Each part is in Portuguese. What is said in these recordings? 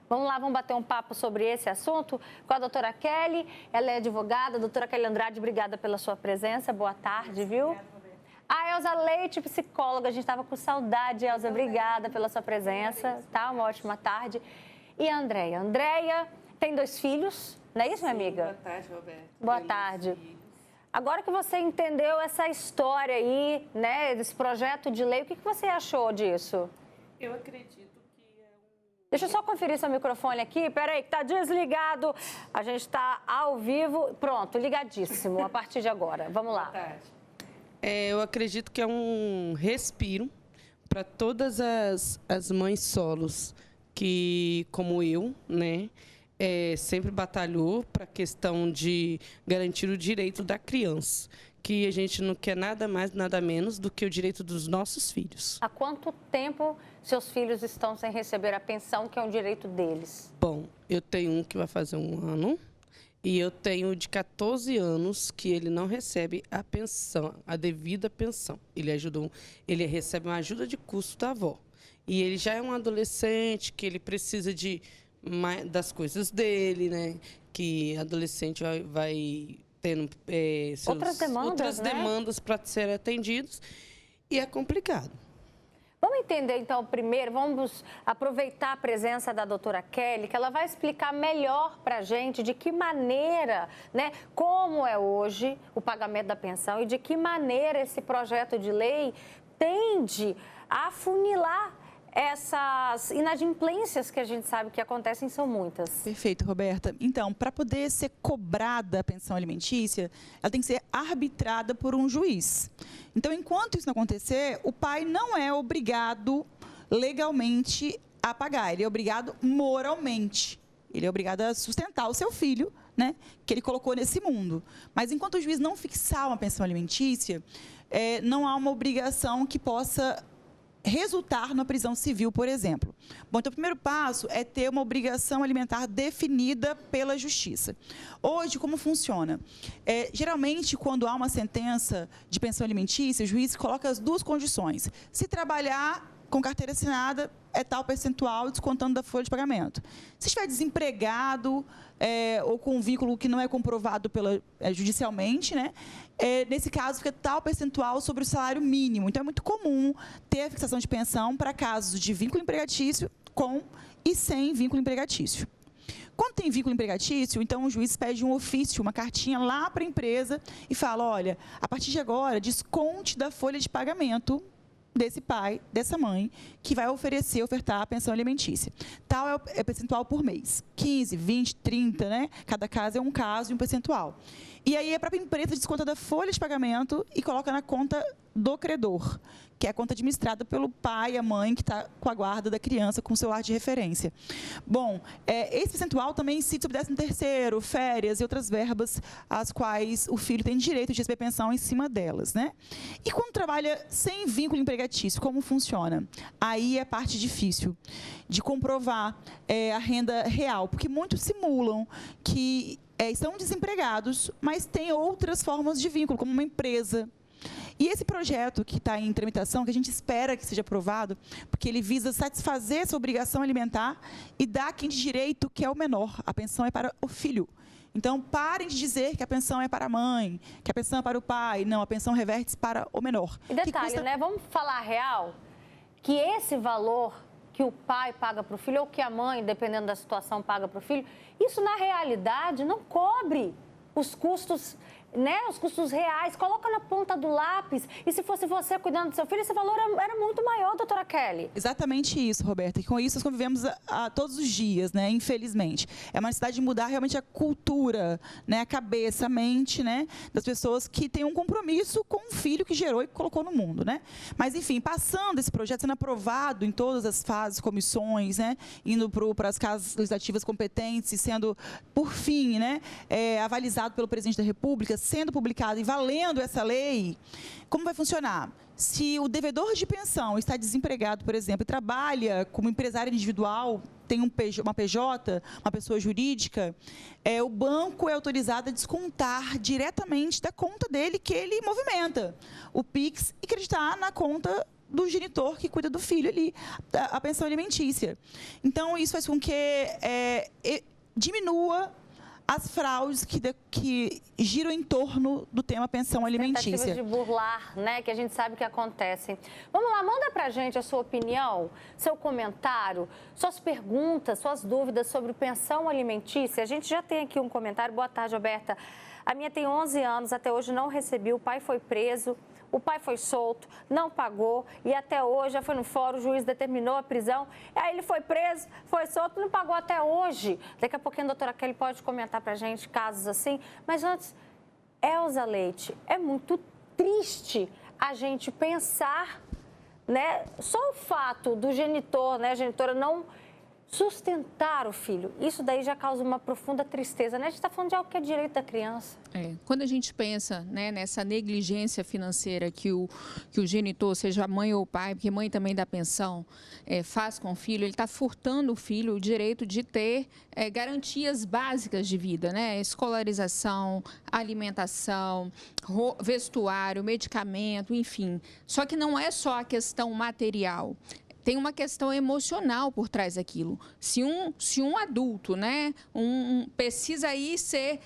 Vamos lá, vamos bater um papo sobre esse assunto com a doutora Kelly. Ela é advogada. Doutora Kelly Andrade, obrigada pela sua presença. Boa tarde, viu? A Elza Leite, psicóloga. A gente estava com saudade, Elza. Obrigada pela sua presença. Tá? Uma ótima tarde. E a Andréia. Andréia tem 2 filhos, não é isso, minha amiga? Boa tarde, Roberto. Boa tarde. Agora que você entendeu essa história aí, né, desse projeto de lei, o que você achou disso? Eu acredito que Deixa eu só conferir seu microfone aqui. Peraí, que tá desligado. A gente está ao vivo. Pronto, ligadíssimo a partir de agora. Vamos lá. Boa tarde. Eu acredito que é um respiro para todas as mães solos que, como eu, né, sempre batalhou para a questão de garantir o direito da criança, que a gente não quer nada mais, nada menos do que o direito dos nossos filhos. Há quanto tempo seus filhos estão sem receber a pensão, que é um direito deles? Bom, eu tenho um que vai fazer 1 ano e eu tenho de 14 anos que ele não recebe a pensão, a devida pensão. Ele recebe uma ajuda de custo da avó. E ele já é um adolescente que ele precisa das coisas dele, né? Que adolescente vai tendo outras demandas para serem atendidos e é complicado. Vamos entender, então, primeiro, vamos aproveitar a presença da doutora Kelly, que ela vai explicar melhor para a gente de que maneira, né, como é hoje o pagamento da pensão e de que maneira esse projeto de lei tende a afunilar essas inadimplências que a gente sabe que acontecem, são muitas. Perfeito, Roberta. Então, para poder ser cobrada a pensão alimentícia, ela tem que ser arbitrada por um juiz. Então, enquanto isso não acontecer, o pai não é obrigado legalmente a pagar, ele é obrigado moralmente. Ele é obrigado a sustentar o seu filho, né, que ele colocou nesse mundo. Mas enquanto o juiz não fixar uma pensão alimentícia, não há uma obrigação que possa resultar numa prisão civil, por exemplo. Bom, então o primeiro passo é ter uma obrigação alimentar definida pela justiça. Hoje, como funciona? Geralmente, quando há uma sentença de pensão alimentícia, o juiz coloca as 2 condições. Se trabalhar com carteira assinada, é tal percentual descontando da folha de pagamento. Se estiver desempregado ou com um vínculo que não é comprovado judicialmente, né, nesse caso fica tal percentual sobre o salário mínimo. Então, é muito comum ter a fixação de pensão para casos de vínculo empregatício com e sem vínculo empregatício. Quando tem vínculo empregatício, então o juiz pede um ofício, uma cartinha lá para a empresa e fala, olha, a partir de agora, desconte da folha de pagamento desse pai, dessa mãe, que vai ofertar a pensão alimentícia. Tal é o percentual por mês. 15, 20, 30, né? Cada caso é um caso e um percentual. E aí a própria empresa desconta da folha de pagamento e coloca na conta do credor, que é a conta administrada pelo pai, a mãe, que está com a guarda da criança, com o celular de referência. Bom, esse percentual também incide sobre 13º, férias e outras verbas às quais o filho tem direito de receber pensão em cima delas, né? E quando trabalha sem vínculo empregatício, como funciona? Aí é a parte difícil de comprovar a renda real, porque muitos simulam que estão desempregados, mas têm outras formas de vínculo, como uma empresa. E esse projeto que está em tramitação, que a gente espera que seja aprovado, porque ele visa satisfazer essa obrigação alimentar e dar a quem de direito, que é o menor. A pensão é para o filho. Então, parem de dizer que a pensão é para a mãe, que a pensão é para o pai. Não, a pensão reverte para o menor. E detalhe, né? Vamos falar real, que esse valor que o pai paga para o filho, ou que a mãe, dependendo da situação, paga para o filho, isso, na realidade, não cobre os custos, né, os custos reais. Coloca na ponta do lápis. E se fosse você cuidando do seu filho, esse valor era muito maior, doutora Kelly. Exatamente isso, Roberta. E com isso nós convivemos todos os dias, né, infelizmente. É uma necessidade de mudar realmente a cultura, né, a cabeça, a mente, né, das pessoas que têm um compromisso com o filho que gerou e colocou no mundo, né. Mas, enfim, passando esse projeto, sendo aprovado em todas as fases, comissões, né, indo para as casas legislativas competentes e sendo, por fim, né, avalizado pelo presidente da República, sendo publicado e valendo essa lei, como vai funcionar? Se o devedor de pensão está desempregado, por exemplo, e trabalha como empresário individual, tem uma PJ, uma pessoa jurídica, o banco é autorizado a descontar diretamente da conta dele que ele movimenta, o PIX, e acreditar na conta do genitor que cuida do filho ali, a pensão alimentícia. Então, isso faz com que diminua as fraudes que giram em torno do tema pensão alimentícia. Tentativas de burlar, né, que a gente sabe que acontecem. Vamos lá, manda pra gente a sua opinião, seu comentário, suas perguntas, suas dúvidas sobre pensão alimentícia. A gente já tem aqui um comentário. Boa tarde, Roberta. A minha tem 11 anos, até hoje não recebi, o pai foi preso. O pai foi solto, não pagou e até hoje, já foi no fórum, o juiz determinou a prisão. Aí ele foi preso, foi solto, não pagou até hoje. Daqui a pouquinho a doutora Kelly pode comentar pra gente casos assim. Mas antes, Elza Leite, é muito triste a gente pensar, né? Só o fato do genitor, né, a genitora não sustentar o filho, isso daí já causa uma profunda tristeza, né? A gente está falando de algo que é direito da criança. Quando a gente pensa, né, nessa negligência financeira que o genitor, seja a mãe ou o pai, porque mãe também dá pensão, faz com o filho, ele está furtando o filho o direito de ter garantias básicas de vida, né? Escolarização, alimentação, vestuário, medicamento, enfim. Só que não é só a questão material. Tem uma questão emocional por trás daquilo. Se um adulto, né, precisa aí ser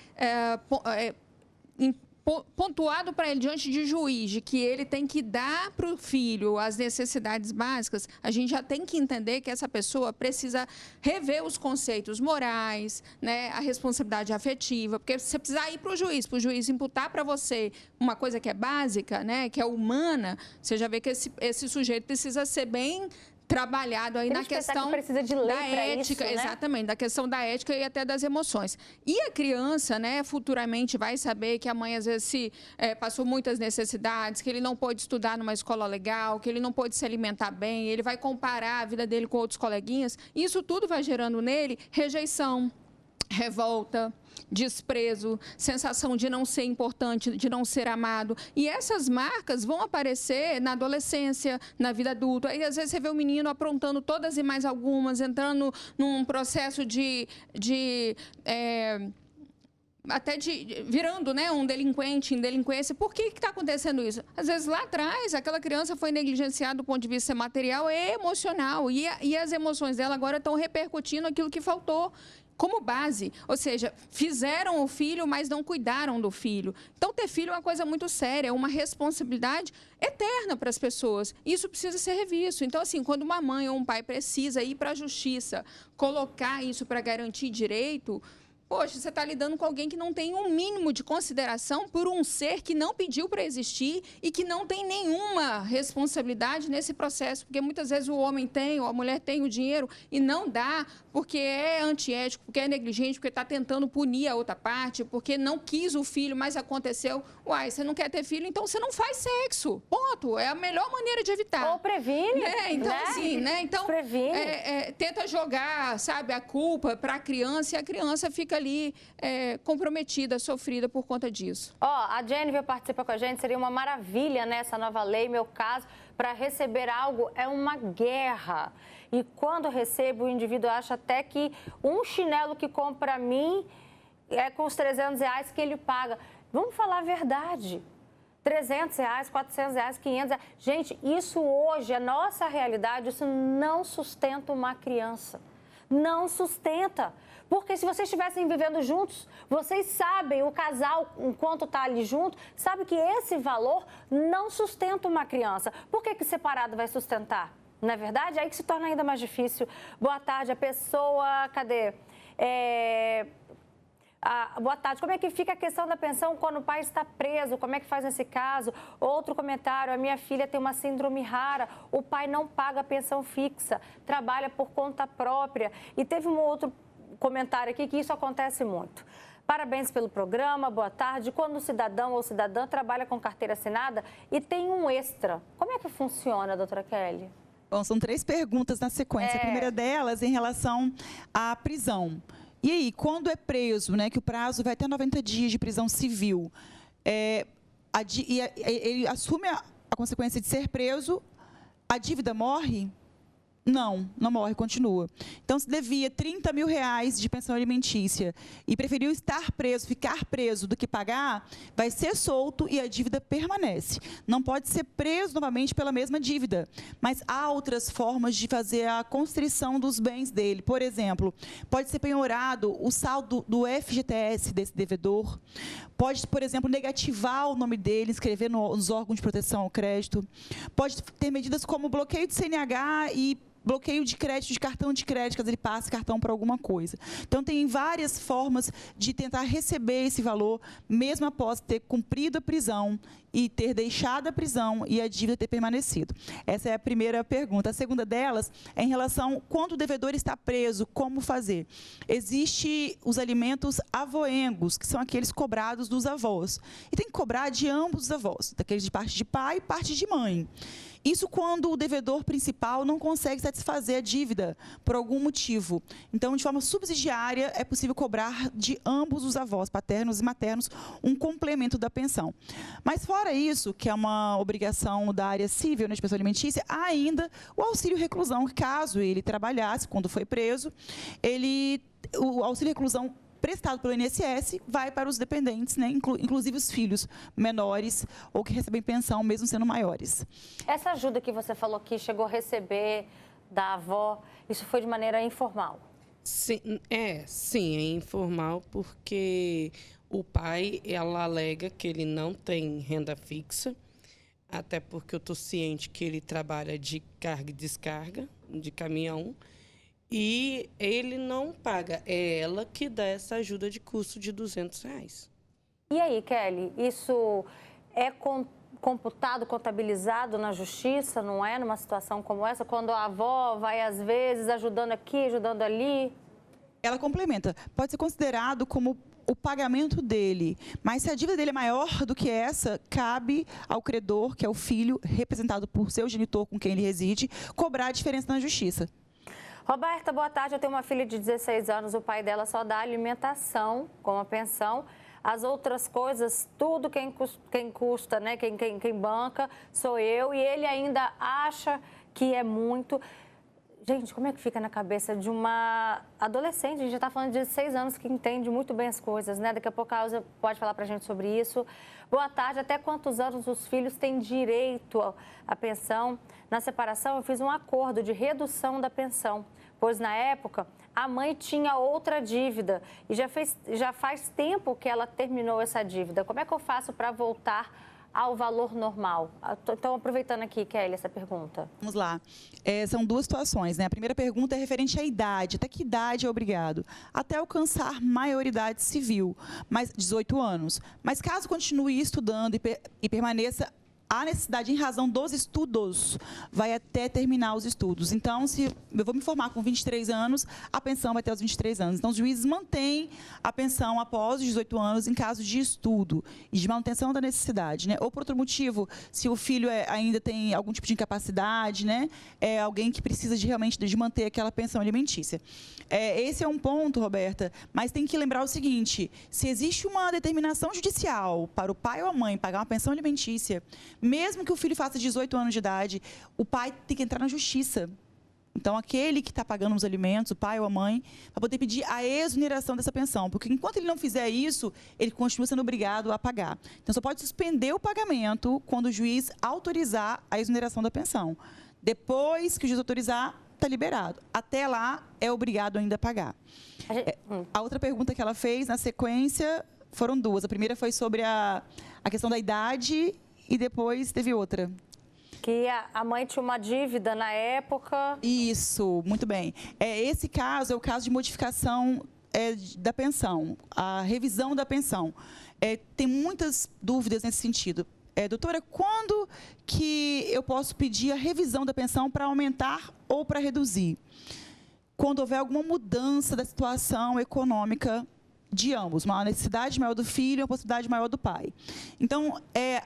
pontuado para ele diante de juiz, de que ele tem que dar para o filho as necessidades básicas, a gente já tem que entender que essa pessoa precisa rever os conceitos morais, né, a responsabilidade afetiva, porque você precisa ir para o juiz imputar para você uma coisa que é básica, né, que é humana, você já vê que esse sujeito precisa ser bem trabalhado aí na questão precisa de lei da ética, isso, né? Exatamente, da questão da ética e até das emoções. E a criança, né, futuramente vai saber que a mãe às vezes passou muitas necessidades, que ele não pôde estudar numa escola legal, que ele não pôde se alimentar bem, ele vai comparar a vida dele com outros coleguinhas, e isso tudo vai gerando nele rejeição, revolta, desprezo, sensação de não ser importante, de não ser amado. E essas marcas vão aparecer na adolescência, na vida adulta. Aí, às vezes, você vê o menino aprontando todas e mais algumas, entrando num processo virando, né, um delinquente em delinquência. Por que está acontecendo isso? Às vezes, lá atrás, aquela criança foi negligenciada do ponto de vista material e emocional. E as emoções dela agora estão repercutindo aquilo que faltou como base, ou seja, fizeram o filho, mas não cuidaram do filho. Então, ter filho é uma coisa muito séria, é uma responsabilidade eterna para as pessoas. Isso precisa ser revisto. Então, assim, quando uma mãe ou um pai precisa ir para a justiça, colocar isso para garantir direito, poxa, você está lidando com alguém que não tem um mínimo de consideração por um ser que não pediu para existir e que não tem nenhuma responsabilidade nesse processo, porque muitas vezes o homem tem ou a mulher tem o dinheiro e não dá porque é antiético, porque é negligente, porque está tentando punir a outra parte, porque não quis o filho, mas aconteceu. Uai, você não quer ter filho, então você não faz sexo. Ponto. É a melhor maneira de evitar. Ou previne. Então, né? assim, né? Então, previne. Tenta jogar, sabe, a culpa para a criança e a criança fica ali comprometida, sofrida por conta disso. A Jennifer participa com a gente, seria uma maravilha nessa nova lei. Meu caso, para receber algo é uma guerra. E quando recebo, o indivíduo acha até que um chinelo que compra para mim é com os R$300 que ele paga. Vamos falar a verdade. R$300, R$400, R$500. Gente, isso hoje, a nossa realidade, isso não sustenta uma criança. Não sustenta. Porque se vocês estivessem vivendo juntos, vocês sabem, o casal, enquanto está ali junto, sabe que esse valor não sustenta uma criança. Por que separado vai sustentar? Não é verdade? Aí que se torna ainda mais difícil. Boa tarde, a pessoa... Cadê? Boa tarde. Como é que fica a questão da pensão quando o pai está preso? Como é que faz nesse caso? Outro comentário. A minha filha tem uma síndrome rara. O pai não paga a pensão fixa. Trabalha por conta própria. E teve um outro comentário aqui que isso acontece muito. Parabéns pelo programa, boa tarde. Quando o cidadão ou cidadã trabalha com carteira assinada e tem um extra, como é que funciona, doutora Kelly? Bom, são 3 perguntas na sequência. A primeira delas em relação à prisão. E aí, quando é preso, né, que o prazo vai até 90 dias de prisão civil, ele assume a consequência de ser preso, a dívida morre? Não morre, continua. Então, se devia 30 mil reais de pensão alimentícia e preferiu estar preso, ficar preso do que pagar, vai ser solto e a dívida permanece. Não pode ser preso novamente pela mesma dívida, mas há outras formas de fazer a constrição dos bens dele. Por exemplo, pode ser penhorado o saldo do FGTS desse devedor, pode, por exemplo, negativar o nome dele, inscrever nos órgãos de proteção ao crédito, pode ter medidas como bloqueio de CNH e bloqueio de crédito, de cartão de crédito, caso ele passe cartão para alguma coisa. Então, tem várias formas de tentar receber esse valor, mesmo após ter cumprido a prisão e ter deixado a prisão e a dívida ter permanecido. Essa é a primeira pergunta. A segunda delas é em relação quando o devedor está preso, como fazer? Existem os alimentos avoengos, que são aqueles cobrados dos avós. E tem que cobrar de ambos os avós, daqueles de parte de pai e parte de mãe. Isso quando o devedor principal não consegue satisfazer a dívida por algum motivo. Então, de forma subsidiária, é possível cobrar de ambos os avós, paternos e maternos, um complemento da pensão. Mas, fora isso, que é uma obrigação da área civil, né, de pensão alimentícia, há ainda o auxílio reclusão, caso ele trabalhasse, quando foi preso, o auxílio reclusão prestado pelo INSS vai para os dependentes, né, inclusive os filhos menores ou que recebem pensão, mesmo sendo maiores. Essa ajuda que você falou que chegou a receber da avó, isso foi de maneira informal? Sim, é informal, porque o pai, ela alega que ele não tem renda fixa, até porque eu estou ciente que ele trabalha de carga e descarga, de caminhão, e ele não paga, é ela que dá essa ajuda de custo de R$200. E aí, Kelly, isso é computado, contabilizado na justiça, não é? Numa situação como essa, quando a avó vai, às vezes, ajudando aqui, ajudando ali? Ela complementa. Pode ser considerado como o pagamento dele, mas se a dívida dele é maior do que essa, cabe ao credor, que é o filho, representado por seu genitor com quem ele reside, cobrar a diferença na justiça. Roberta, boa tarde. Eu tenho uma filha de 16 anos, o pai dela só dá alimentação com a pensão. As outras coisas, tudo quem custa, né? Quem banca sou eu, e ele ainda acha que é muito. Gente, como é que fica na cabeça de uma adolescente? A gente já está falando de 16 anos que entende muito bem as coisas, né? Daqui a pouco a Elza pode falar para a gente sobre isso. Boa tarde. Até quantos anos os filhos têm direito à pensão? Na separação, eu fiz um acordo de redução da pensão, pois na época a mãe tinha outra dívida e já faz tempo que ela terminou essa dívida. Como é que eu faço para voltar ao valor normal? Então, aproveitando aqui, Kelly, essa pergunta. Vamos lá. São duas situações, né? A primeira pergunta é referente à idade. Até que idade é obrigado? Até alcançar maioridade civil, mas 18 anos. Mas caso continue estudando e permaneça a necessidade em razão dos estudos, vai até terminar os estudos. Então, se eu vou me formar com 23 anos, a pensão vai até os 23 anos. Então, os juízes mantêm a pensão após os 18 anos em caso de estudo e de manutenção da necessidade, né? Ou por outro motivo, se o filho ainda tem algum tipo de incapacidade, né? É alguém que precisa realmente de manter aquela pensão alimentícia. Esse é um ponto, Roberta, mas tem que lembrar o seguinte: se existe uma determinação judicial para o pai ou a mãe pagar uma pensão alimentícia, mesmo que o filho faça 18 anos de idade, o pai tem que entrar na justiça. Então, aquele que está pagando os alimentos, o pai ou a mãe, vai poder pedir a exoneração dessa pensão. Porque enquanto ele não fizer isso, ele continua sendo obrigado a pagar. Então, só pode suspender o pagamento quando o juiz autorizar a exoneração da pensão. Depois que o juiz autorizar, está liberado. Até lá, é obrigado ainda a pagar. A outra pergunta que ela fez, na sequência, foram duas. A primeira foi sobre a questão da idade e depois teve outra. Que a mãe tinha uma dívida na época. Isso, muito bem. Esse caso é o caso de modificação da pensão, a revisão da pensão. Tem muitas dúvidas nesse sentido. Doutora, quando que eu posso pedir a revisão da pensão para aumentar ou para reduzir? Quando houver alguma mudança da situação econômica de ambos, uma necessidade maior do filho e uma possibilidade maior do pai. Então,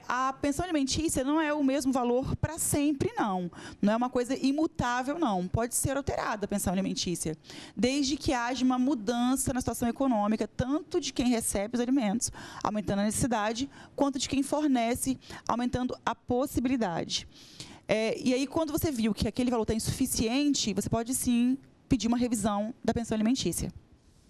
a pensão alimentícia não é o mesmo valor para sempre, não. Não é uma coisa imutável, não. Pode ser alterada a pensão alimentícia, desde que haja uma mudança na situação econômica, tanto de quem recebe os alimentos, aumentando a necessidade, quanto de quem fornece, aumentando a possibilidade. E aí, quando você viu que aquele valor está insuficiente, você pode sim pedir uma revisão da pensão alimentícia.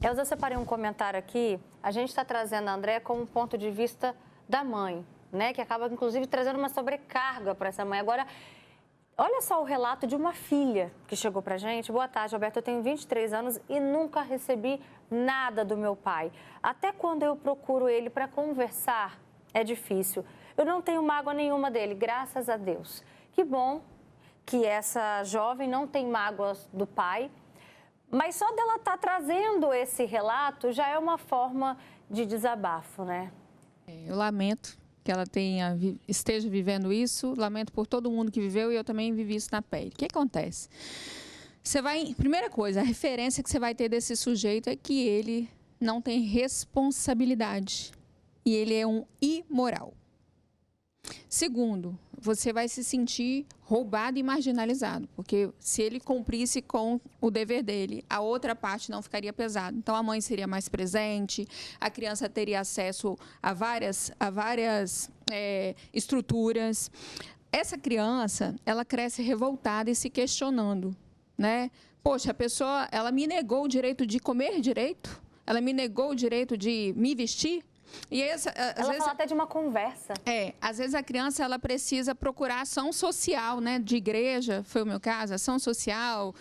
Elza, eu separei um comentário aqui. A gente está trazendo a Andréa como um ponto de vista da mãe, né? Que acaba, inclusive, trazendo uma sobrecarga para essa mãe. Agora, olha só o relato de uma filha que chegou para a gente. Boa tarde, Roberto. Eu tenho 23 anos e nunca recebi nada do meu pai. Até quando eu procuro ele para conversar, é difícil. Eu não tenho mágoa nenhuma dele, graças a Deus. Que bom que essa jovem não tem mágoas do pai, mas só dela estar trazendo esse relato já é uma forma de desabafo, né? Eu lamento que ela esteja vivendo isso, lamento por todo mundo que viveu e eu também vivi isso na pele. O que acontece? Primeira coisa, a referência que você vai ter desse sujeito é que ele não tem responsabilidade e ele é um imoral. Segundo, você vai se sentir roubado e marginalizado, porque se ele cumprisse com o dever dele, a outra parte não ficaria pesado. Então, a mãe seria mais presente, a criança teria acesso a várias estruturas. Essa criança, ela cresce revoltada e se questionando, né? Poxa, a pessoa, ela me negou o direito de comer direito? Ela me negou o direito de me vestir? E ela fala até de uma conversa. Às vezes a criança ela precisa procurar ação social, né? De igreja, foi o meu caso, ação social,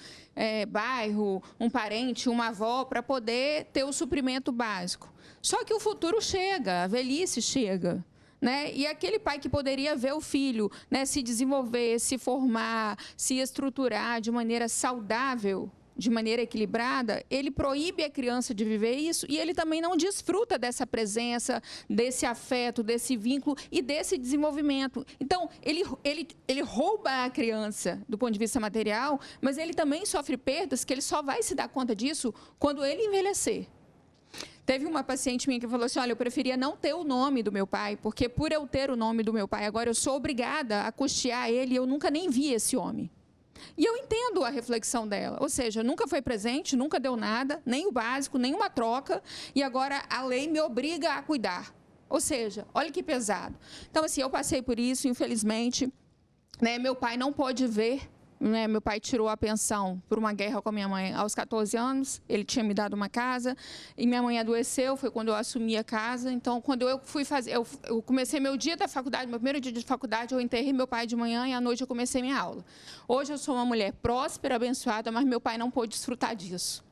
bairro, um parente, uma avó, para poder ter o suprimento básico. Só que o futuro chega, a velhice chega. Né? E aquele pai que poderia ver o filho, né, se desenvolver, se formar, se estruturar de maneira saudável, de maneira equilibrada, ele proíbe a criança de viver isso e ele também não desfruta dessa presença, desse afeto, desse vínculo e desse desenvolvimento. Então, ele rouba a criança do ponto de vista material, mas ele também sofre perdas que ele só vai se dar conta disso quando ele envelhecer. Teve uma paciente minha que falou assim, olha, eu preferia não ter o nome do meu pai, porque por eu ter o nome do meu pai, agora eu sou obrigada a custear ele e eu nunca nem vi esse homem. E eu entendo a reflexão dela, ou seja, nunca foi presente, nunca deu nada, nem o básico, nem uma troca, e agora a lei me obriga a cuidar. Ou seja, olha que pesado. Então, assim, eu passei por isso, infelizmente, né, meu pai não pôde ver, né, meu pai tirou a pensão por uma guerra com a minha mãe aos 14 anos, ele tinha me dado uma casa, e minha mãe adoeceu, foi quando eu assumi a casa, então, quando eu fui fazer, eu comecei meu dia da faculdade, meu primeiro dia de faculdade, eu enterrei meu pai de manhã e à noite eu comecei minha aula. Hoje eu sou uma mulher próspera, abençoada, mas meu pai não pôde desfrutar disso.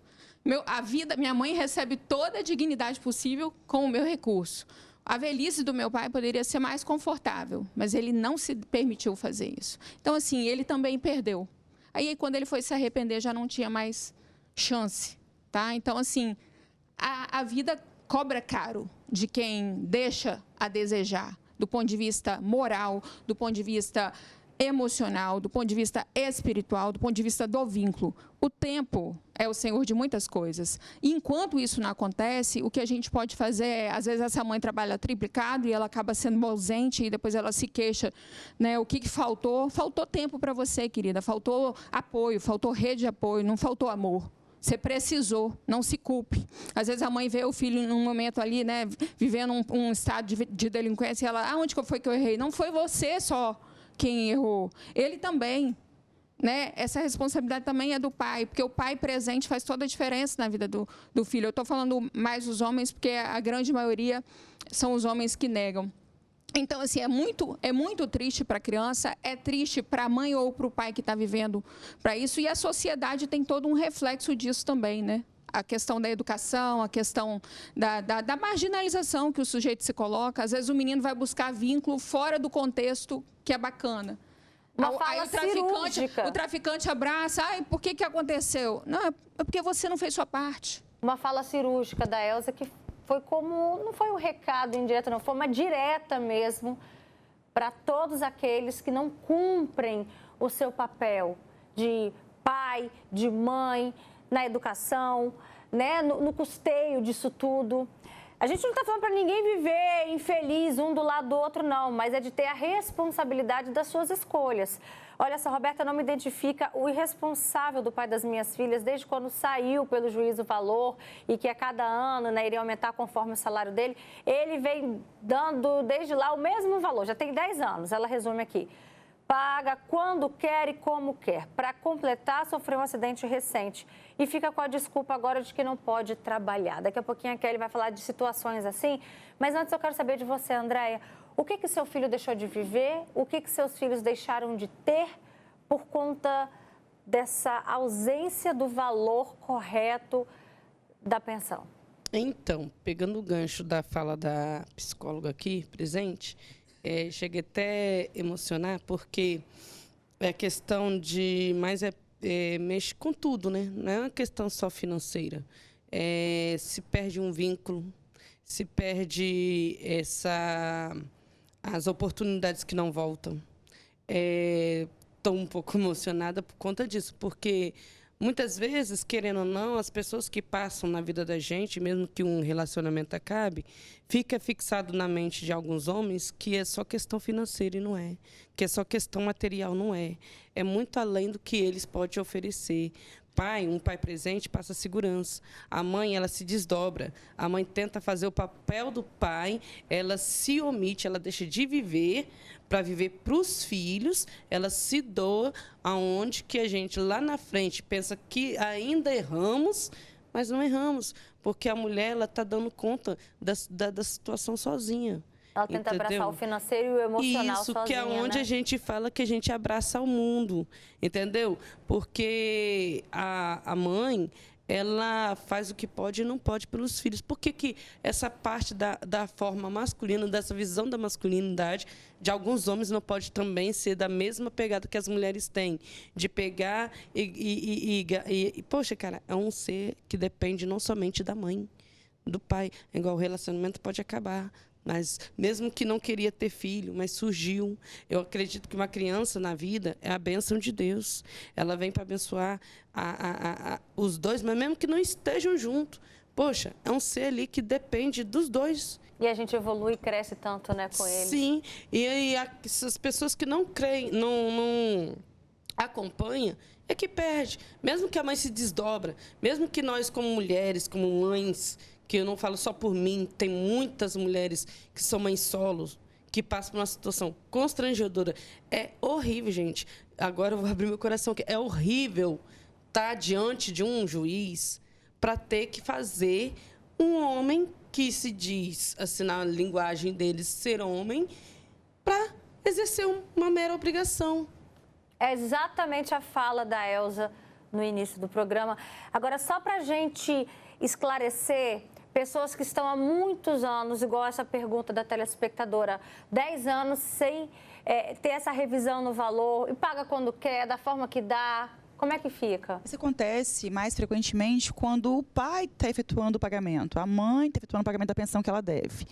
Minha mãe recebe toda a dignidade possível com o meu recurso. A velhice do meu pai poderia ser mais confortável, mas ele não se permitiu fazer isso. Então, assim, ele também perdeu. Aí, quando ele foi se arrepender, já não tinha mais chance, tá? Então, assim, a vida cobra caro de quem deixa a desejar, do ponto de vista moral, do ponto de vista emocional, do ponto de vista espiritual, do ponto de vista do vínculo. O tempo é o senhor de muitas coisas. E enquanto isso não acontece, o que a gente pode fazer é, às vezes essa mãe trabalha triplicado e ela acaba sendo ausente e depois ela se queixa, né? O que faltou? Faltou tempo para você, querida. Faltou apoio, faltou rede de apoio, não faltou amor. Você precisou, não se culpe. Às vezes a mãe vê o filho num momento ali, né, vivendo um estado de delinquência e ela, onde foi que eu errei? Não foi você só quem errou, ele também, né? Essa responsabilidade também é do pai, porque o pai presente faz toda a diferença na vida do filho. Eu estou falando mais dos homens, porque a grande maioria são os homens que negam. Então, assim, é muito triste para a criança, é triste para a mãe ou para o pai que está vivendo para isso, e a sociedade tem todo um reflexo disso também, né? A questão da educação, a questão da marginalização que o sujeito se coloca. Às vezes o menino vai buscar vínculo fora do contexto que é bacana. Aí o traficante abraça, por que aconteceu? Não, é porque você não fez sua parte. Uma fala cirúrgica da Elza que foi como, não foi um recado indireto, não, foi uma direta mesmo para todos aqueles que não cumprem o seu papel de pai, de mãe, na educação, né, no custeio disso tudo. A gente não está falando para ninguém viver infeliz um do lado do outro, não, mas é de ter a responsabilidade das suas escolhas. Olha, essa Roberta não me identifica o irresponsável do pai das minhas filhas desde quando saiu pelo juiz o valor e que a cada ano, né, iria aumentar conforme o salário dele. Ele vem dando desde lá o mesmo valor, já tem 10 anos, ela resume aqui. paga quando quer e como quer. Para completar, sofreu um acidente recente e fica com a desculpa agora de que não pode trabalhar. Daqui a pouquinho a Kelly vai falar de situações assim, mas antes eu quero saber de você, Andréia, o que seu filho deixou de viver, o que seus filhos deixaram de ter por conta dessa ausência do valor correto da pensão? Então, pegando o gancho da fala da psicóloga aqui presente, cheguei até a emocionar, porque é questão de... Mas mexe com tudo, né? Não é uma questão só financeira. Se perde um vínculo, se perde as oportunidades que não voltam. Estou um pouco emocionada por conta disso, porque... Muitas vezes, querendo ou não, as pessoas que passam na vida da gente, mesmo que um relacionamento acabe, fica fixado na mente de alguns homens que é só questão financeira e não é. Que é só questão material, não é. É muito além do que eles podem oferecer. Um pai presente passa segurança. A mãe, ela se desdobra. A mãe tenta fazer o papel do pai, ela se omite, ela deixa de viver para viver para os filhos, ela se doa aonde que a gente lá na frente pensa que ainda erramos, mas não erramos, porque a mulher ela está dando conta da situação sozinha. Ela tenta abraçar o financeiro e o emocional sozinha, que é onde a gente fala que a gente abraça o mundo, entendeu? Porque a mãe, ela faz o que pode e não pode pelos filhos. Por que essa parte da forma masculina, dessa visão da masculinidade, de alguns homens não pode também ser da mesma pegada que as mulheres têm? De pegar poxa, cara, é um ser que depende não somente da mãe, do pai. Igual o relacionamento pode acabar. Mas mesmo que não queria ter filho, mas surgiu. Eu acredito que uma criança na vida é a bênção de Deus. Ela vem para abençoar os dois, mas mesmo que não estejam juntos. Poxa, é um ser ali que depende dos dois. E a gente evolui e cresce tanto, né, com eles. Sim, e aí essas pessoas que não creem, não acompanham, é que perde. Mesmo que a mãe se desdobra, mesmo que nós como mulheres, como mães... que eu não falo só por mim, tem muitas mulheres que são mães solos, que passam por uma situação constrangedora. É horrível, gente. Agora eu vou abrir meu coração aqui. É horrível estar diante de um juiz para ter que fazer um homem que se diz, assim, na linguagem deles, ser homem, para exercer uma mera obrigação. É exatamente a fala da Elza no início do programa. Agora, só para a gente esclarecer... Pessoas que estão há muitos anos, igual essa pergunta da telespectadora, 10 anos sem ter essa revisão no valor e paga quando quer, da forma que dá, como é que fica? Isso acontece mais frequentemente quando o pai está efetuando o pagamento, a mãe está efetuando o pagamento da pensão que ela deve.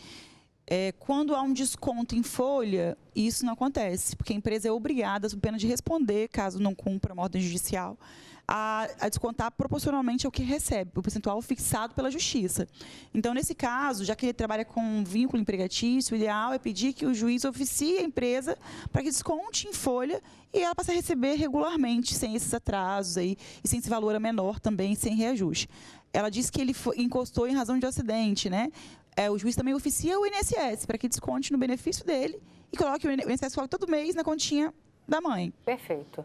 Quando há um desconto em folha, isso não acontece, porque a empresa é obrigada, sob pena de responder, caso não cumpra uma ordem judicial, a descontar proporcionalmente ao que recebe, o percentual fixado pela Justiça. Então, nesse caso, já que ele trabalha com um vínculo empregatício, o ideal é pedir que o juiz oficie a empresa para que desconte em folha e ela passe a receber regularmente, sem esses atrasos aí, e sem esse valor menor também, sem reajuste. Ela disse que ele encostou em razão de acidente, né? O juiz também oficia o INSS para que desconte no benefício dele e coloque o INSS todo mês na continha da mãe. Perfeito.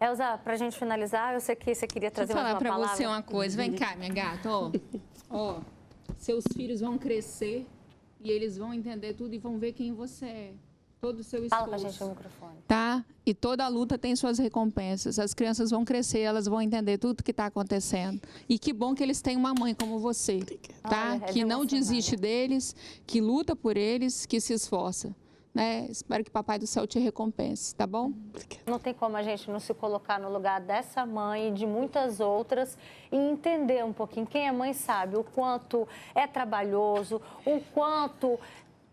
Elza, para a gente finalizar, eu sei que você queria trazer mais uma palavra. Deixa eu falar para você uma coisa. Vem cá, minha gata. Ó, seus filhos vão crescer e eles vão entender tudo e vão ver quem você é. Todo o seu esforço. Fala para a gente no microfone. Tá? E toda a luta tem suas recompensas. As crianças vão crescer, elas vão entender tudo que está acontecendo. E que bom que eles têm uma mãe como você, tá? Que não desiste deles, que luta por eles, que se esforça. Né? Espero que Papai do Céu te recompense, tá bom? Não tem como a gente não se colocar no lugar dessa mãe e de muitas outras e entender um pouquinho. Quem é mãe sabe o quanto é trabalhoso, o quanto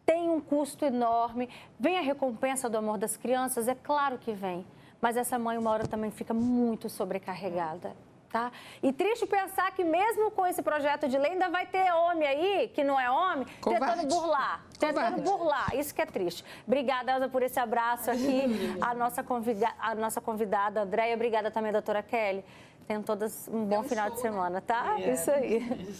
tem um custo enorme. Vem a recompensa do amor das crianças? É claro que vem. Mas essa mãe, uma hora, também fica muito sobrecarregada. Tá? E triste pensar que mesmo com esse projeto de lei ainda vai ter homem aí, que não é homem, tentando burlar. Isso que é triste. Obrigada, Elza, por esse abraço aqui. A nossa convidada, Andréia. Obrigada também, doutora Kelly. Tenham todas um bom final de semana, tá? Isso aí.